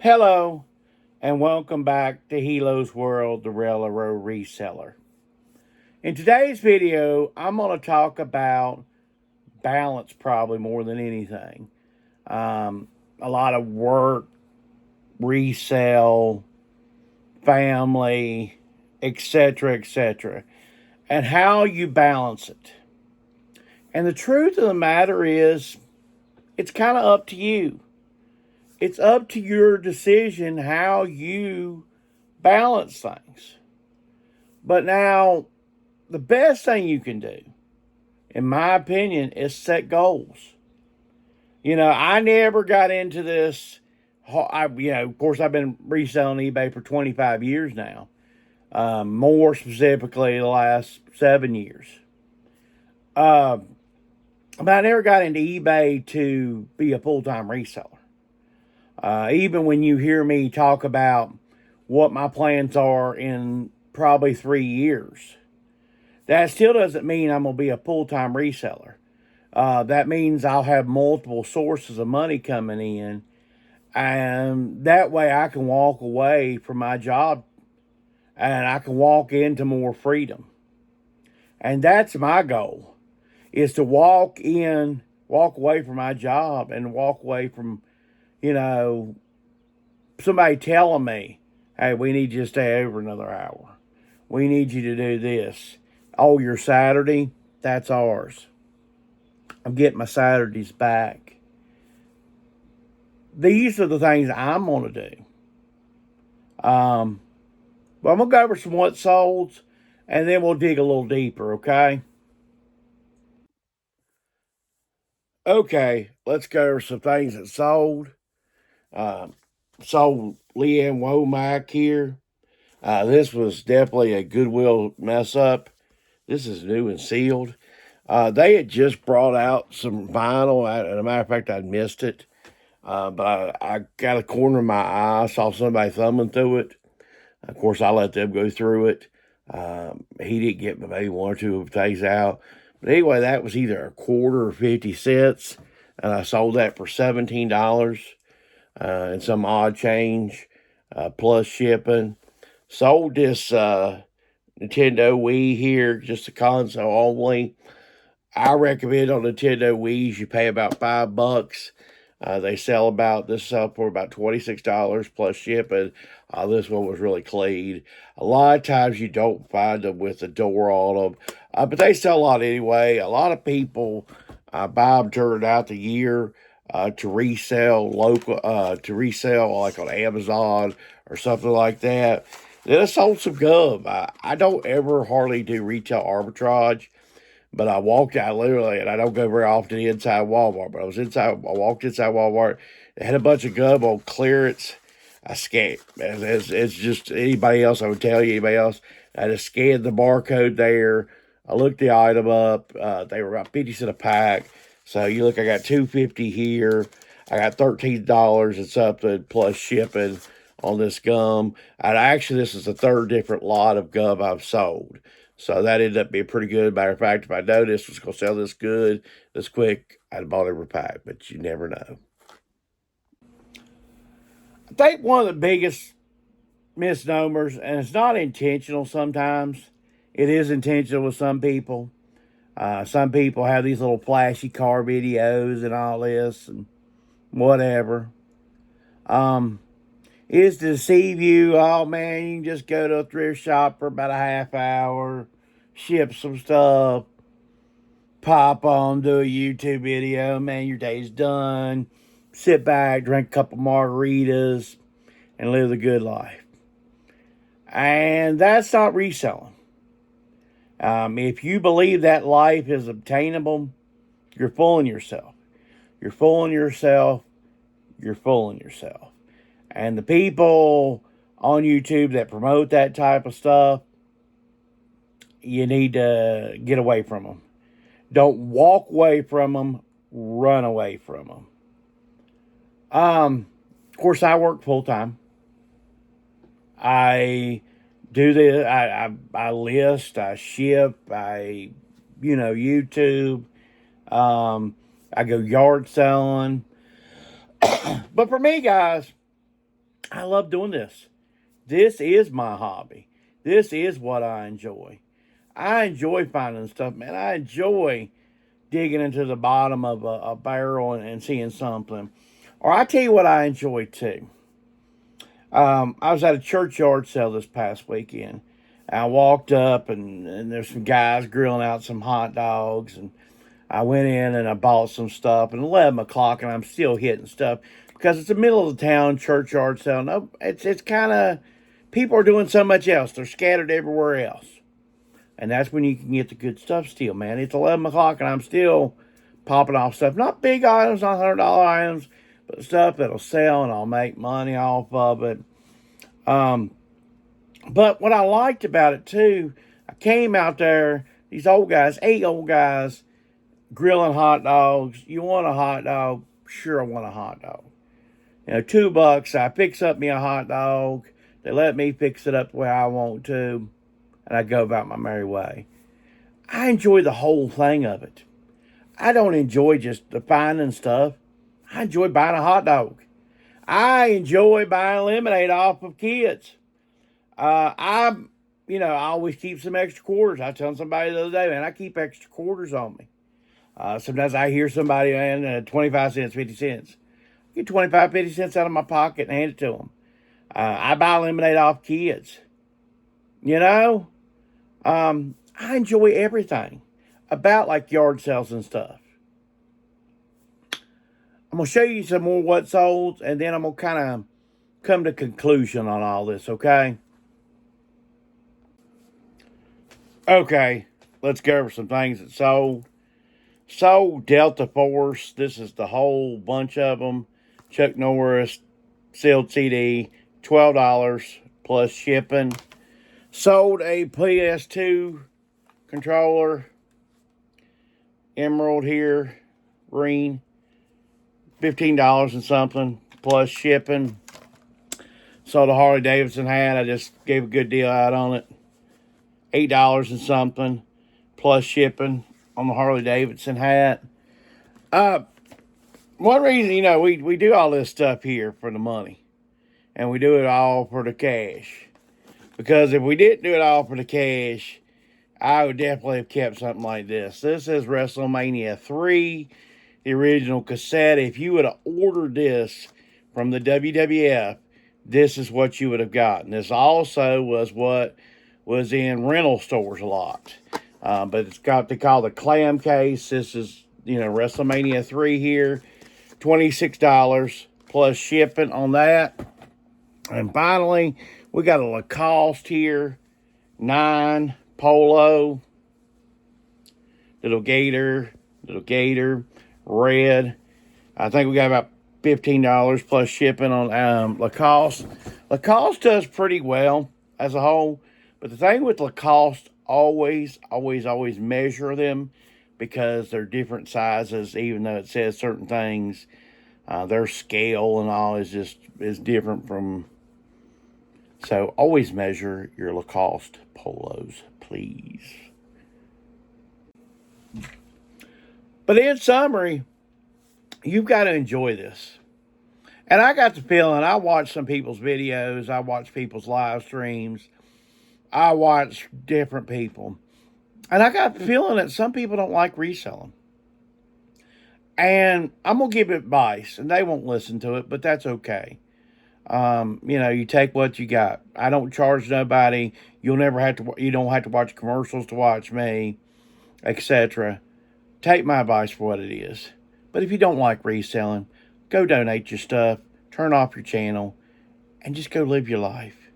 Hello, and welcome back to Helo's World, the Railroad Reseller. In today's video, I'm going to talk about balance probably more than anything. A lot of work, resale, family, etc., and how you balance it. And the truth of the matter is, it's kind of up to you. It's up to your decision how you balance things. But now, the best thing you can do, in my opinion, is set goals. I never got into this. Of course, I've been reselling eBay for 25 years now. More specifically, the last 7 years. Uh, but I never got into eBay to be a full-time reseller. Even when you hear me talk about what my plans are in probably 3 years, that still doesn't mean I'm going to be a full-time reseller. That means I'll have multiple sources of money coming in, and that way I can walk away from my job and I can walk into more freedom. And that's my goal, is to walk away from my job and walk away from, somebody telling me, hey, we need you to stay over another hour. We need you to do this. Oh, your Saturday, that's ours. I'm getting my Saturdays back. These are the things I'm going to do. But I'm going to go over some what solds, and then we'll dig a little deeper, okay? Okay, let's go over some things that sold. Um, Sold Leanne Womack here. This was definitely a Goodwill mess up. This is new and sealed. They had just brought out some vinyl. As a matter of fact, I'd missed it. But I got a corner of my eye, saw somebody thumbing through it. Of course, I let them go through it. He didn't get maybe one or two things out. But anyway, that was either a quarter or 50 cents. And I sold that for $17 and some odd change plus shipping. Sold this Nintendo Wii here, just a console only. I recommend on Nintendo Wii's you pay about $5. They sell for about $26 plus shipping. This one was really clean. A lot of times you don't find them with the door on them, but they sell a lot anyway. A lot of people buy them turned out the year to resell like on Amazon or something like that. Then I sold some gum. I don't ever hardly do retail arbitrage. But I walked out literally, and I don't go very often inside Walmart. But I walked inside Walmart. They had a bunch of gum on clearance. I scanned. It's just anybody else. I would tell you anybody else. I just scanned the barcode there. I looked the item up. They were about 50 cents a pack. So you look, I got $2.50 here. I got $13 and something plus shipping on this gum. And actually, this is the third different lot of gum I've sold. So that ended up being pretty good. Matter of fact, if I know this was going to sell this good, this quick, I'd have bought every pack, but you never know. I think one of the biggest misnomers, and it's not intentional sometimes, it is intentional with some people. Some people have these little flashy car videos and all this and whatever. Is to deceive you. Oh man, you can just go to a thrift shop for about a half hour, ship some stuff, pop on, do a YouTube video. Man, your day's done. Sit back, drink a couple margaritas, and live the good life. And that's not reselling. If you believe that life is obtainable, you're fooling yourself. You're fooling yourself. You're fooling yourself. And the people on YouTube that promote that type of stuff, you need to get away from them. Don't walk away from them. Run away from them. Of course, I work full time. I do this. I list. I ship. YouTube. I go yard selling. But for me, guys, I love doing this. This is my hobby. This is what I enjoy. I enjoy finding stuff, man. I enjoy digging into the bottom of a barrel and seeing something. Or I tell you what I enjoy too. I was at a churchyard sale this past weekend. I walked up and there's some guys grilling out some hot dogs, and I went in and I bought some stuff at 11 o'clock, and I'm still hitting stuff because it's the middle of the town, churchyard sale. No, it's kind of, people are doing so much else. They're scattered everywhere else. And that's when you can get the good stuff still, man. It's 11 o'clock and I'm still popping off stuff. Not big items, not $100 items, but stuff that'll sell and I'll make money off of it. But what I liked about it too, I came out there, these old guys, 8 old guys, grilling hot dogs. You want a hot dog? Sure, I want a hot dog. $2. I fix up me a hot dog. They let me fix it up the way I want to, and I go about my merry way. I enjoy the whole thing of it. I don't enjoy just the finding stuff. I enjoy buying a hot dog. I enjoy buying lemonade off of kids. I always keep some extra quarters. I was telling somebody the other day, man, I keep extra quarters on me. Sometimes I hear somebody, man, 25 cents, 50 cents. Get 25, 50 cents out of my pocket and hand it to them. I buy lemonade off kids. I enjoy everything about like yard sales and stuff. I'm going to show you some more what sold, and then I'm going to kind of come to conclusion on all this, okay? Okay, let's go over some things that sold. Sold Delta Force. This is the whole bunch of them. Chuck Norris, sealed CD, $12 plus shipping. Sold a PS2 controller, Emerald here, green, $15 and something plus shipping. Sold a Harley Davidson hat. I just gave a good deal out on it. $8 and something plus shipping on the Harley Davidson hat. One reason, we do all this stuff here for the money. And we do it all for the cash. Because if we didn't do it all for the cash, I would definitely have kept something like this. This is WrestleMania 3, the original cassette. If you would have ordered this from the WWF, this is what you would have gotten. This also was what was in rental stores a lot. But it's got, they call the clam case. This is, WrestleMania 3 here. $26 plus shipping on that. And finally, we got a Lacoste here. 9 polo. Little gator, red. I think we got about $15 plus shipping on Lacoste. Lacoste does pretty well as a whole. But the thing with Lacoste, always measure them, because they're different sizes. Even though it says certain things, their scale and all is different from. So always measure your Lacoste polos, please. But in summary, you've got to enjoy this. And I got the feeling, I watched some people's videos, I watched people's live streams, I watch different people. And I got the feeling that some people don't like reselling. And I'm going to give advice, and they won't listen to it, but that's okay. You take what you got. I don't charge nobody. You don't have to watch commercials to watch me, etc. Take my advice for what it is. But if you don't like reselling, go donate your stuff, turn off your channel, and just go live your life,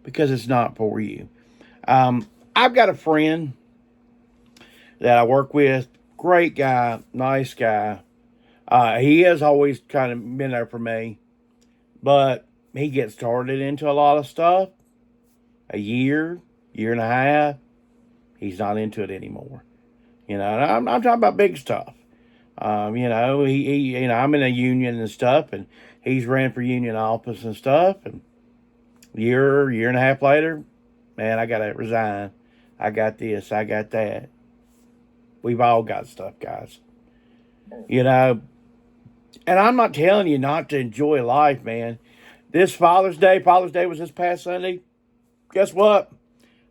because it's not for you. I've got a friend that I work with. Great guy, nice guy. He has always kind of been there for me. But he gets started into a lot of stuff. A year and a half, he's not into it anymore. And I'm talking about big stuff. I'm in a union and stuff, and he's ran for union office and stuff. And year and a half later, man, I got to resign. I got this, I got that. We've all got stuff, guys. And I'm not telling you not to enjoy life, man. This Father's Day was this past Sunday. Guess what?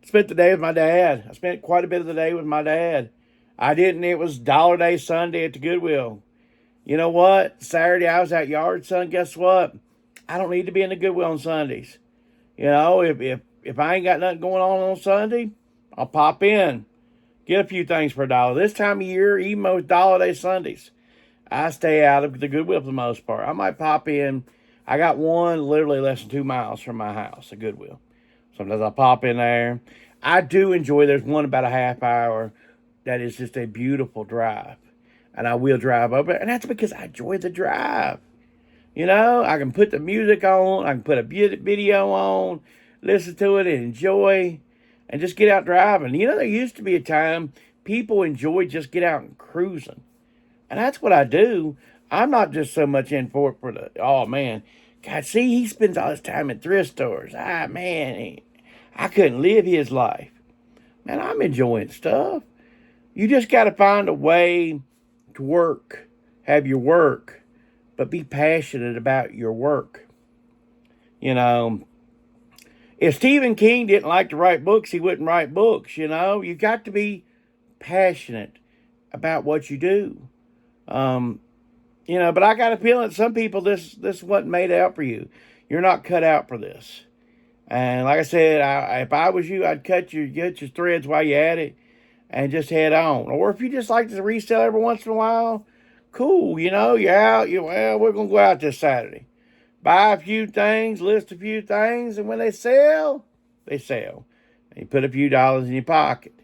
I spent the day with my dad. I spent quite a bit of the day with my dad. I didn't. It was Dollar Day Sunday at the Goodwill. You know what? Saturday I was at yard son. Guess what? I don't need to be in the Goodwill on Sundays. You know, if I ain't got nothing going on Sunday, I'll pop in, get a few things for $1. This time of year, even most Dollar Day Sundays, I stay out of the Goodwill for the most part. I might pop in. I got one literally less than 2 miles from my house, a Goodwill. Sometimes I pop in there. I do enjoy. There's one about a half hour that is just a beautiful drive, and I will drive over, and that's because I enjoy the drive. You know, I can put the music on, I can put a video on, listen to it and enjoy, and just get out driving. You know, there used to be a time people enjoy just get out and cruising. And that's what I do. I'm not just so much in for it for the, oh man, God, see, he spends all his time in thrift stores. Man, I couldn't live his life. Man, I'm enjoying stuff. You just got to find a way to work, have your work, but be passionate about your work. You know, if Stephen King didn't like to write books, he wouldn't write books. You know, you got to be passionate about what you do. You know, but I got a feeling that some people, this wasn't made out for you. You're not cut out for this. And like I said, if I was you, I'd get your threads while you at it and just head on. Or if you just like to resell every once in a while, cool. You know, you're out. We're going to go out this Saturday. Buy a few things, list a few things, and when they sell, they sell. And you put a few dollars in your pocket.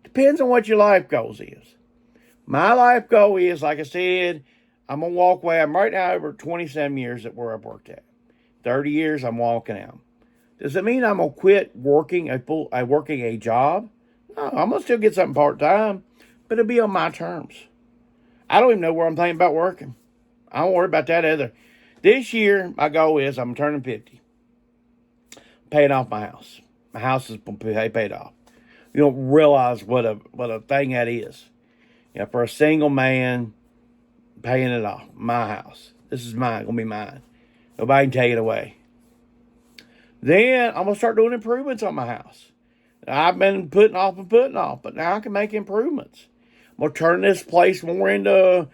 Depends on what your life goals is. My life goal is, like I said, I'm going to walk away. I'm right now over 27 years at where I've worked at. 30 years, I'm walking out. Does it mean I'm going to quit working a job? No, I'm going to still get something part-time, but it'll be on my terms. I don't even know where I'm thinking about working. I don't worry about that either. This year, my goal is I'm turning 50. Paying off my house. My house is paid off. You don't realize what a thing that is. You know, for a single man, paying it off. My house. This is mine. Going to be mine. Nobody can take it away. Then I'm going to start doing improvements on my house. I've been putting off, but now I can make improvements. I'm going to turn this place more into,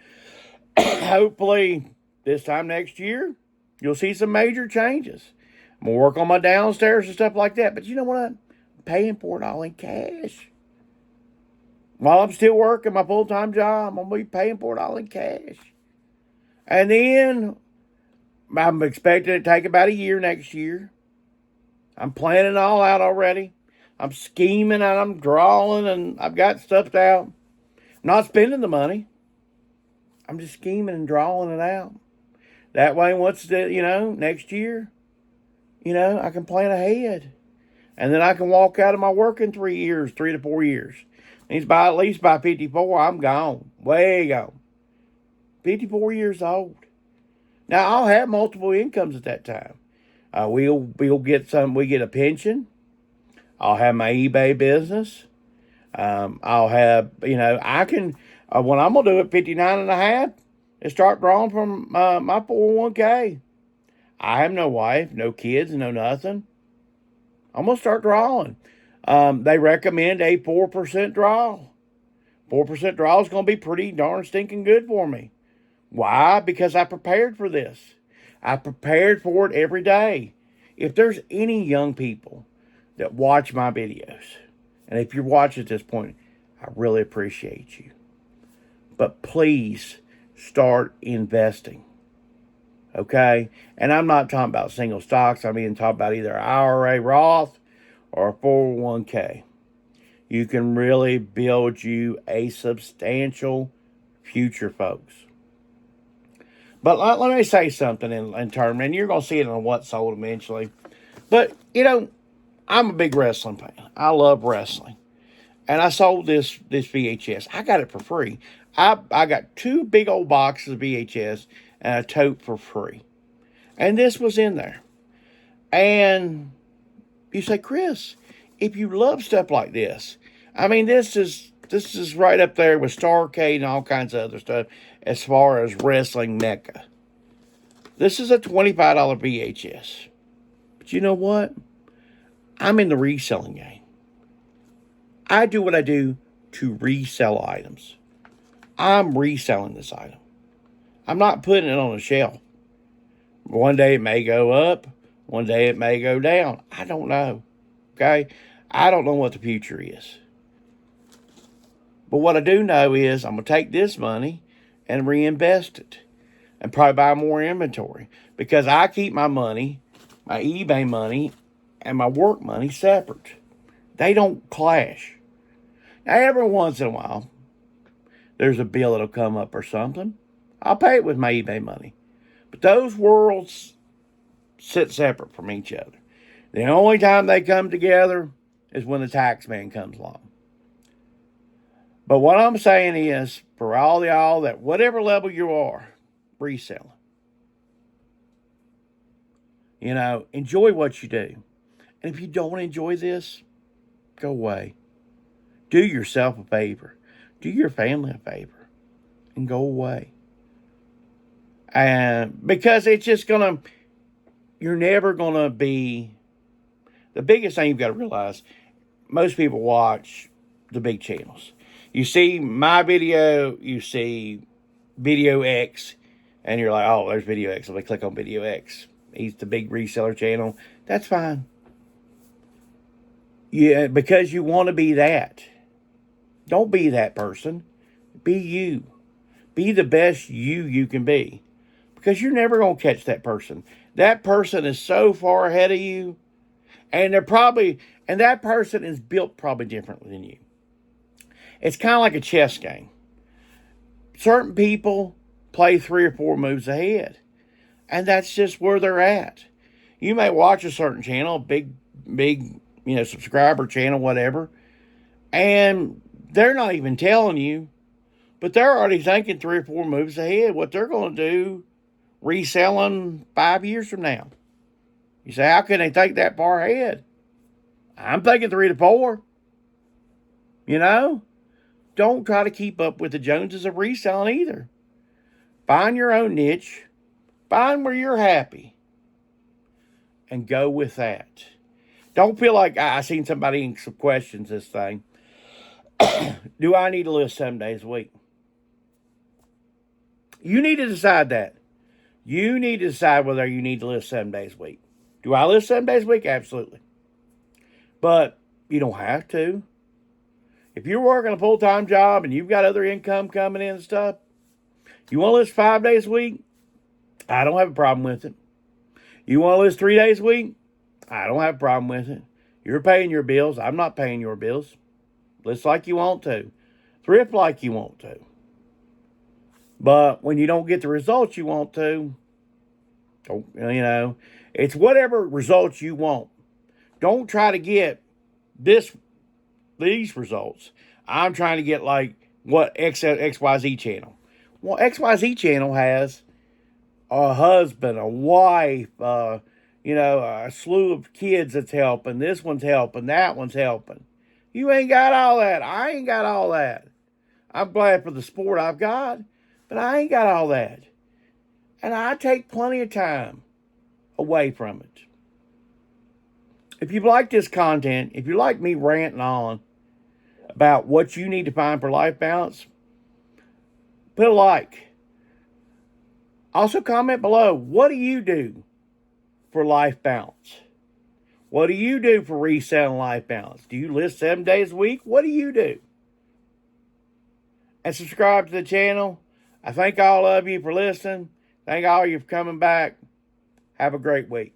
hopefully, this time next year, you'll see some major changes. I'm going to work on my downstairs and stuff like that. But you know what? I'm paying for it all in cash. While I'm still working my full-time job, I'm going to be paying for it all in cash. And then I'm expecting it to take about a year next year. I'm planning it all out already. I'm scheming and I'm drawing and I've got stuff out. I'm not spending the money. I'm just scheming and drawing it out. That way, next year, I can plan ahead. And then I can walk out of my work in 3 to 4 years. Means at least by 54, I'm gone. Way gone. 54 years old. Now, I'll have multiple incomes at that time. We get a pension. I'll have my eBay business. I'll have, I can, what I'm going to do at 59 and a half is start drawing from my 401k. I have no wife, no kids, no nothing. I'm going to start drawing. They recommend a 4% draw. 4% draw is going to be pretty darn stinking good for me. Why? Because I prepared for this. I prepared for it every day. If there's any young people that watch my videos, and if you're watching at this point, I really appreciate you. But please start investing. Okay? And I'm not talking about single stocks. I'm even talking about either IRA Roth or a 401k. You can really build you a substantial future, folks. But let me say something in terms, and you're going to see it on What's Sold eventually. But, I'm a big wrestling fan. I love wrestling. And I sold this VHS. I got it for free. I got 2 big old boxes of VHS and a tote for free. And this was in there. And you say, Chris, if you love stuff like this, I mean, this is right up there with Starrcade and all kinds of other stuff as far as wrestling mecca. This is a $25 VHS. But you know what? I'm in the reselling game. I do what I do to resell items. I'm reselling this item. I'm not putting it on a shelf. One day it may go up. One day it may go down. I don't know. Okay? I don't know what the future is. But what I do know is I'm going to take this money and reinvest it and probably buy more inventory because I keep my money, my eBay money, and my work money separate. They don't clash. Now, every once in a while, there's a bill that'll come up or something. I'll pay it with my eBay money. But those worlds sit separate from each other. The only time they come together is when the tax man comes along. But what I'm saying is, for all y'all that whatever level you are, reselling, enjoy what you do. And if you don't enjoy this, go away. Do yourself a favor. Do your family a favor. And go away. And because it's just you're never gonna be, the biggest thing you've got to realize, most people watch the big channels. You see my video, you see Video X, and you're like, oh, there's Video X. Let me click on Video X. He's the big reseller channel. That's fine. Yeah, because you want to be that. Don't be that person. Be you. Be the best you can be. Because you're never going to catch that person. That person is so far ahead of you. And that person is built probably differently than you. It's kind of like a chess game. Certain people play 3 or 4 moves ahead. And that's just where they're at. You may watch a certain channel, big, subscriber channel, whatever, and they're not even telling you, but they're already thinking 3 or 4 moves ahead what they're going to do reselling 5 years from now. You say, how can they think that far ahead? I'm thinking 3 to 4. Don't try to keep up with the Joneses of reselling either. Find your own niche. Find where you're happy. And go with that. Don't feel like I seen somebody in some questions this thing. Do I need to list 7 days a week? You need to decide that. You need to decide whether you need to list 7 days a week. Do I list 7 days a week? Absolutely. But you don't have to. If you're working a full-time job and you've got other income coming in and stuff, you want to list 5 days a week? I don't have a problem with it. You want to list 3 days a week? I don't have a problem with it. You're paying your bills. I'm not paying your bills. List like you want to. Thrift like you want to. But when you don't get the results you want to, it's whatever results you want. Don't try to get these results. I'm trying to get like what XYZ channel. Well, XYZ channel has a husband, a wife, a slew of kids that's helping. This one's helping. That one's helping. You ain't got all that. I ain't got all that. I'm glad for the support I've got, but I ain't got all that. And I take plenty of time away from it. If you like this content, if you like me ranting on about what you need to find for life balance, put a like. Also comment below, what do you do for life balance? What do you do for reselling life balance? Do you list 7 days a week? What do you do? And subscribe to the channel. I thank all of you for listening. Thank all of you for coming back. Have a great week.